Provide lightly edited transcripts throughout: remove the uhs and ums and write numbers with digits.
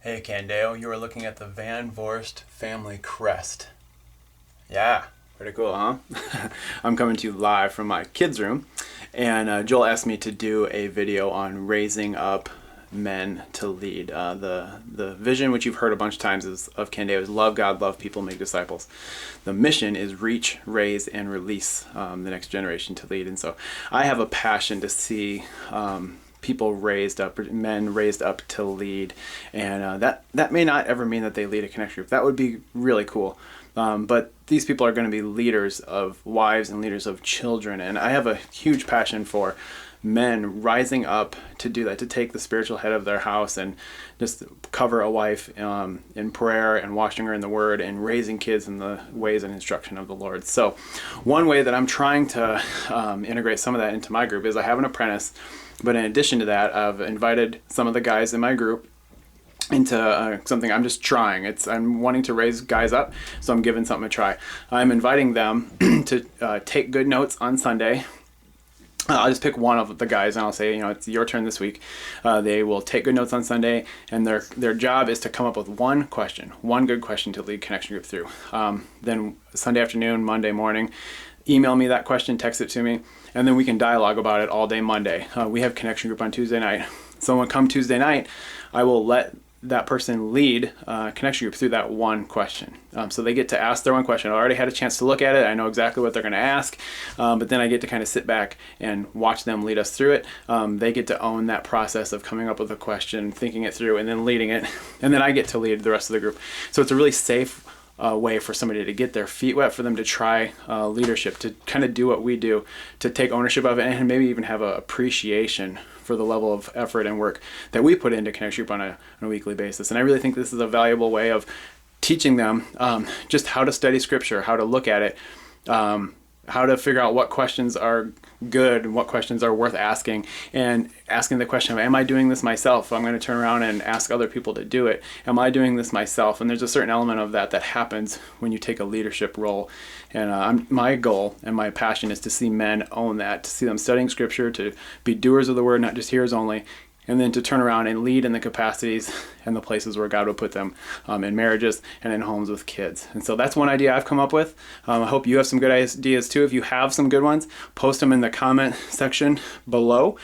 Hey Candeo, you are looking at the Van Vorst family crest. Yeah, pretty cool, huh? I'm coming to you live from my kids' room, and Joel asked me to do a video on raising up men to lead. The vision, which you've heard a bunch of times, is of Candeo is love God, love people, make disciples. The mission is reach, raise, and release the next generation to lead. And so I have a passion to see people raised up, men raised up to lead, and that may not ever mean that they lead a connect group. That would be really cool, but these people are going to be leaders of wives and leaders of children, and I have a huge passion for men rising up to do that, to take the spiritual head of their house and just cover a wife in prayer and washing her in the word and raising kids in the ways and instruction of the Lord. So one way that I'm trying to integrate some of that into my group is I have an apprentice. But in addition to that, I've invited some of the guys in my group into something I'm just trying. I'm wanting to raise guys up, so I'm giving something a try. I'm inviting them to take good notes on Sunday. I'll just pick one of the guys and I'll say, it's your turn this week. They will take good notes on Sunday, and their job is to come up with one good question to lead Connection Group through. Then Sunday afternoon, Monday morning, email me that question, text it to me, and then we can dialogue about it all day Monday. We have Connection Group on Tuesday night. So when come Tuesday night, I will let that person lead Connection Group through that one question. So they get to ask their one question. I already had a chance to look at it. I know exactly what they're going to ask, but then I get to kind of sit back and watch them lead us through it. They get to own that process of coming up with a question, thinking it through, and then leading it. And then I get to lead the rest of the group. So it's a really safe way for somebody to get their feet wet, for them to try leadership, to kind of do what we do, to take ownership of it, and maybe even have an appreciation for the level of effort and work that we put into Connection Group on a weekly basis. And I really think this is a valuable way of teaching them just how to study Scripture, how to look at it, how to figure out what questions are good and what questions are worth asking, and asking the question of, am I doing this myself? I'm going to turn around and ask other people to do it. Am I doing this myself? And there's a certain element of that happens when you take a leadership role. And my goal and my passion is to see men own that, to see them studying Scripture, to be doers of the word, not just hearers only, and then to turn around and lead in the capacities and the places where God would put them in marriages and in homes with kids. And so that's one idea I've come up with. I hope you have some good ideas too. If you have some good ones, post them in the comment section below.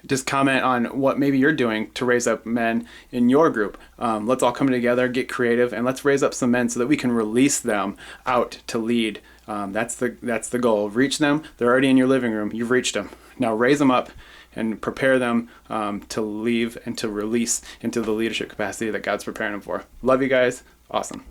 Just comment on what maybe you're doing to raise up men in your group. Let's all come together, get creative, and let's raise up some men so that we can release them out to lead. That's the goal. Reach them. They're already in your living room. You've reached them. Now raise them up and prepare them to leave and to release into the leadership capacity that God's preparing them for. Love you guys. Awesome.